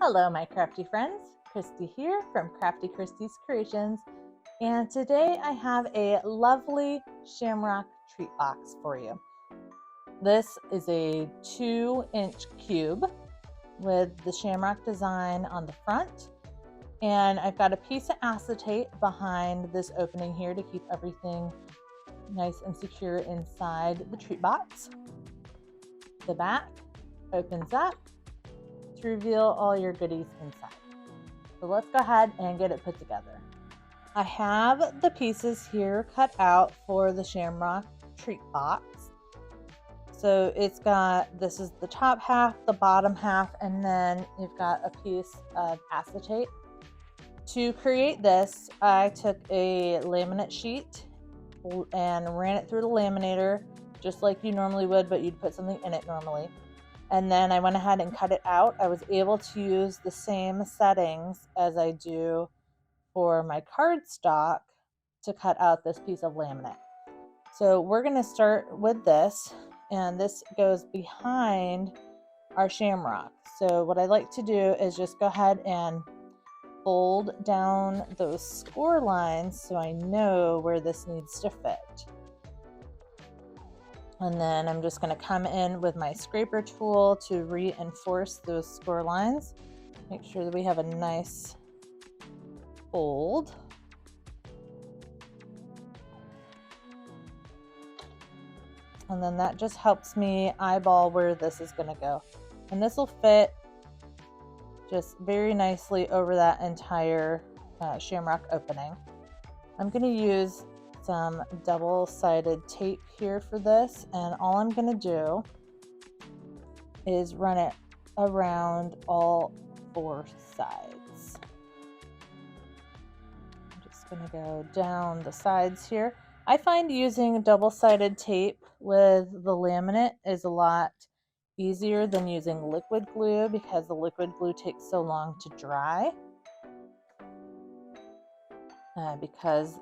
Hello my crafty friends, Christy here from Crafty Christy's Creations, and today I have a lovely Shamrock treat box for you. This is a 2-inch cube with the Shamrock design on the front, and I've got a piece of acetate behind this opening here to keep everything nice and secure inside the treat box. The back opens up to reveal all your goodies inside. So let's go ahead and get it put together. I have the pieces here cut out for the Shamrock treat box. So it's got, this is the top half, the bottom half, and then you've got a piece of acetate. To create this, I took a laminate sheet and ran it through the laminator just like you normally would, but you'd put something in it normally. And then I went ahead and cut it out. I was able to use the same settings as I do for my cardstock to cut out this piece of laminate. So we're going to start with this, and this goes behind our Shamrock. So what I like to do is just go ahead and fold down those score lines so I know where this needs to fit. And then I'm just going to come in with my scraper tool to reinforce those score lines. Make sure that we have a nice fold. And then that just helps me eyeball where this is going to go. And this will fit just very nicely over that entire Shamrock opening. I'm going to use some double-sided tape here for this, and all I'm going to do is run it around all 4 sides. I'm just going to go down the sides here. I find using double-sided tape with the laminate is a lot easier than using liquid glue because the liquid glue takes so long to dry. Because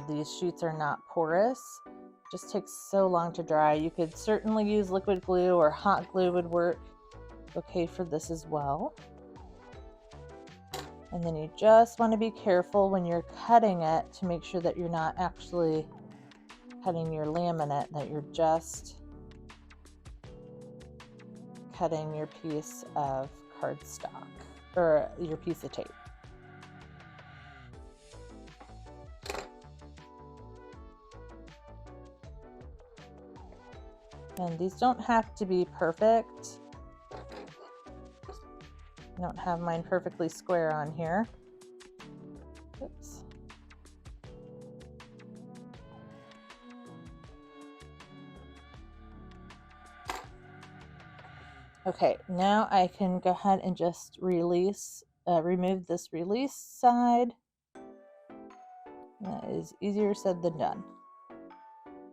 these sheets are not porous, it just takes so long to dry. You could certainly use liquid glue, or hot glue would work okay for this as well. And then you just want to be careful when you're cutting it to make sure that you're not actually cutting your laminate, that you're just cutting your piece of cardstock or your piece of tape. And these don't have to be perfect. I don't have mine perfectly square on here. Oops. Okay, now I can go ahead and just remove this release side. That is easier said than done.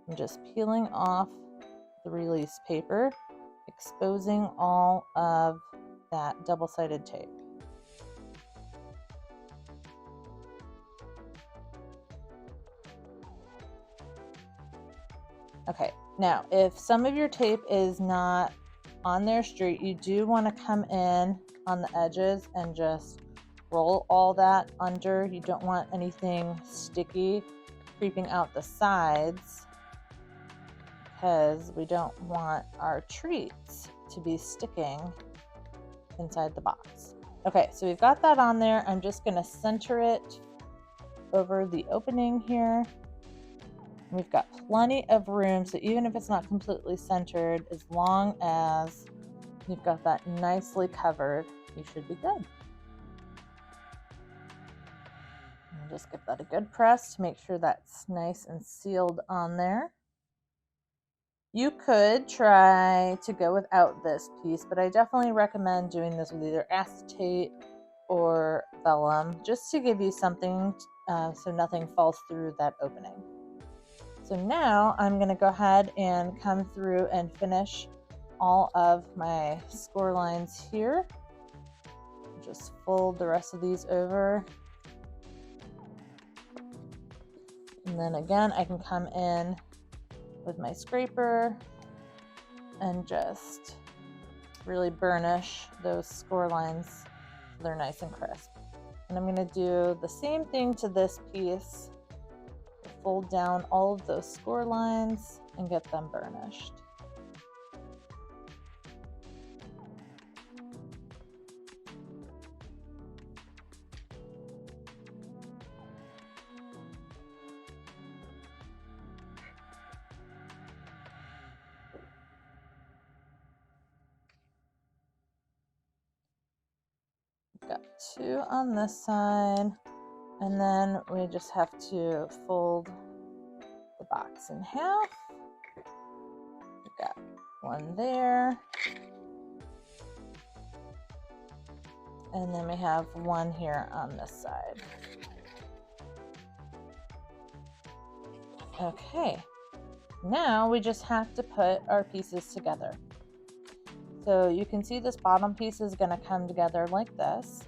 I'm just peeling off the release paper, exposing all of that double-sided tape. Okay, now if some of your tape is not on there straight, you do want to come in on the edges and just roll all that under. You don't want anything sticky creeping out the sides, because we don't want our treats to be sticking inside the box. Okay, so we've got that on there. I'm just going to center it over the opening here. We've got plenty of room, so even if it's not completely centered, as long as you've got that nicely covered, you should be good. And just give that a good press to make sure that's nice and sealed on there. You could try to go without this piece, but I definitely recommend doing this with either acetate or vellum, just to give you something so nothing falls through that opening. So now I'm going to go ahead and come through and finish all of my score lines here. Just fold the rest of these over. And then again, I can come in with my scraper and just really burnish those score lines so they're nice and crisp. And I'm going to do the same thing to this piece. Fold down all of those score lines and get them burnished. Got 2 on this side, and then we just have to fold the box in half. We've got 1 there, and then we have 1 here on this side. Okay, now we just have to put our pieces together. So you can see this bottom piece is going to come together like this.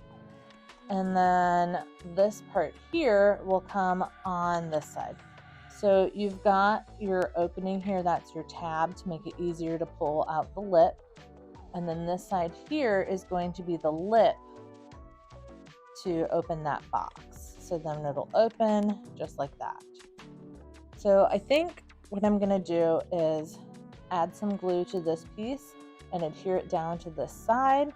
And then this part here will come on this side. So you've got your opening here, that's your tab to make it easier to pull out the lip. And then this side here is going to be the lip to open that box. So then it'll open just like that. So I think what I'm going to do is add some glue to this piece and adhere it down to this side,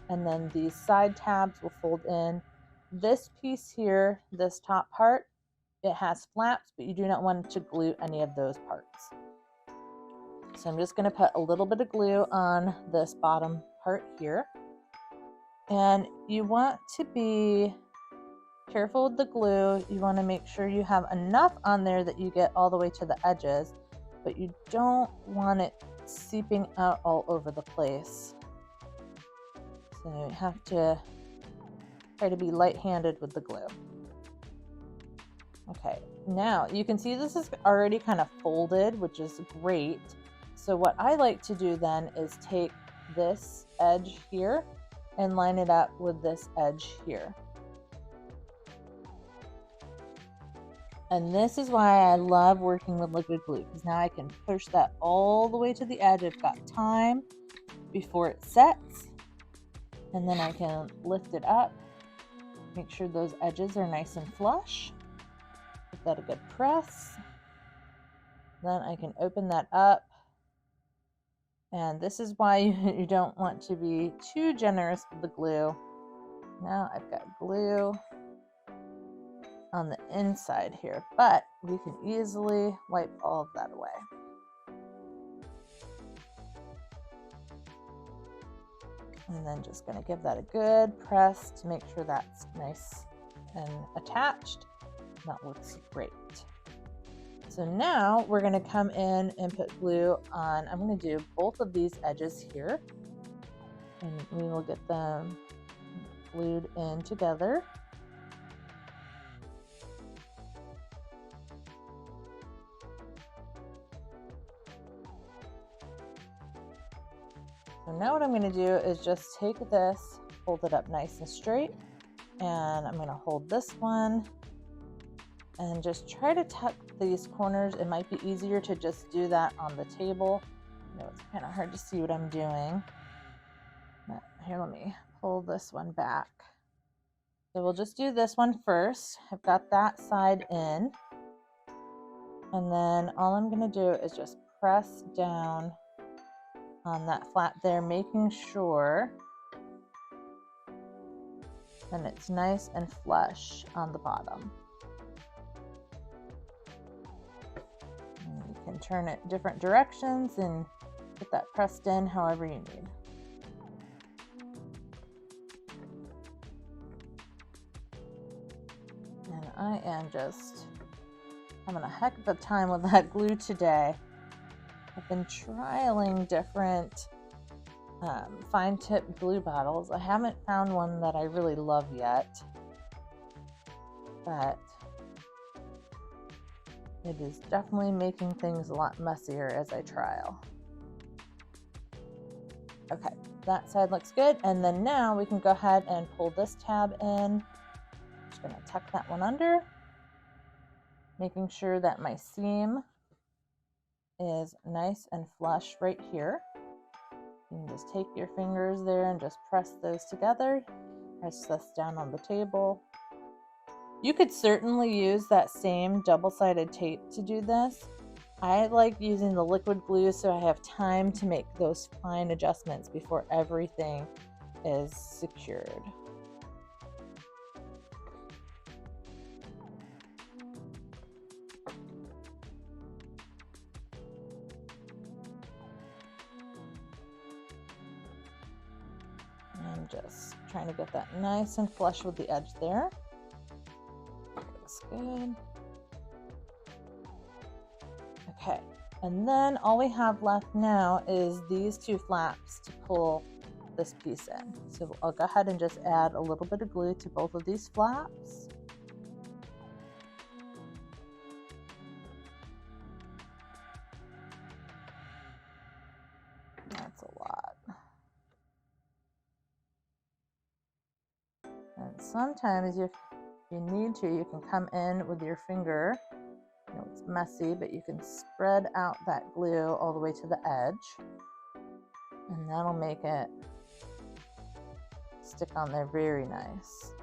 and then these side tabs will fold in. This piece here, this top part, it has flaps, but you do not want to glue any of those parts. So I'm just going to put a little bit of glue on this bottom part here, and you want to be careful with the glue. You want to make sure you have enough on there that you get all the way to the edges, but you don't want it seeping out all over the place. So you have to try to be light-handed with the glue. Okay, now you can see this is already kind of folded, which is great. So what I like to do then is take this edge here and line it up with this edge here. And this is why I love working with liquid glue, because now I can push that all the way to the edge. I've got time before it sets, and then I can lift it up, make sure those edges are nice and flush, give that a good press. Then I can open that up, and this is why you don't want to be too generous with the glue. Now I've got glue on the inside here, but we can easily wipe all of that away. And then just going to give that a good press to make sure that's nice and attached. That looks great. So now we're going to come in and put glue on. I'm going to do both of these edges here, and we will get them glued in together. So now what I'm going to do is just take this, fold it up nice and straight, and I'm going to hold this one and just try to tuck these corners. It might be easier to just do that on the table. I know it's kind of hard to see what I'm doing. But here, let me pull this one back. So we'll just do this one first. I've got that side in, and then all I'm going to do is just press down on that flap there, making sure that it's nice and flush on the bottom. And you can turn it different directions and get that pressed in however you need. And I am just having a heck of a time with that glue today. I've been trialing different fine tip glue bottles. I haven't found one that I really love yet, but it is definitely making things a lot messier as I trial. Okay, that side looks good. And then now we can go ahead and pull this tab in. Just gonna tuck that one under, making sure that my seam is nice and flush right here. You can just take your fingers there and just press those together, press this down on the table. You could certainly use that same double-sided tape to do this. I like using the liquid glue so I have time to make those fine adjustments before everything is secured. I'm just trying to get that nice and flush with the edge there. Looks good. Okay, and then all we have left now is these two flaps to pull this piece in. So I'll go ahead and just add a little bit of glue to both of these flaps. That's a lot. And sometimes if you need to, you can come in with your finger. You know, it's messy, but you can spread out that glue all the way to the edge, and that'll make it stick on there very nice.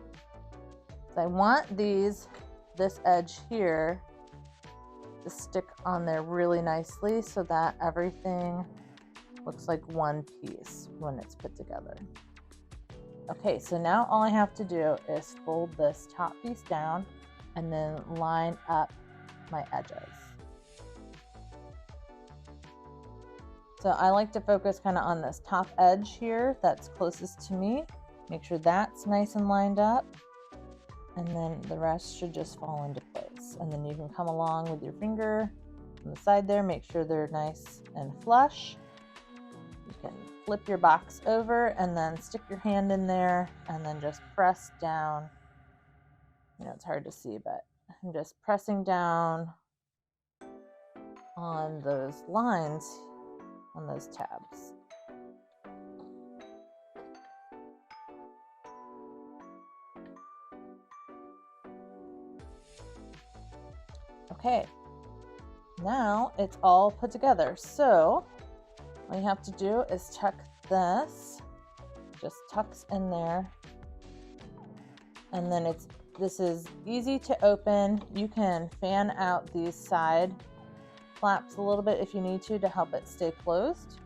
So I want this edge here to stick on there really nicely so that everything looks like one piece when it's put together. Okay, so now all I have to do is fold this top piece down and then line up my edges. So I like to focus kind of on this top edge here that's closest to me. Make sure that's nice and lined up, and then the rest should just fall into place. And then you can come along with your finger on the side there, make sure they're nice and flush. You can flip your box over and then stick your hand in there and then just press down. You know, it's hard to see, but I'm just pressing down on those lines, on those tabs. Okay, now it's all put together. So all you have to do is tuck this, just tucks in there, and then this is easy to open. You can fan out these side flaps a little bit if you need to help it stay closed.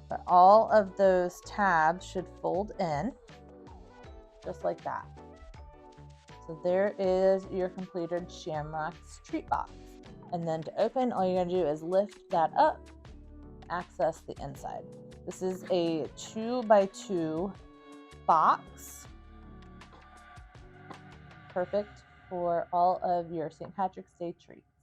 But all of those tabs should fold in just like that. So there is your completed Shamrock's treat box. And then to open, all you're gonna do is lift that up, access the inside. This is a 2x2 box. Perfect for all of your St. Patrick's Day treats.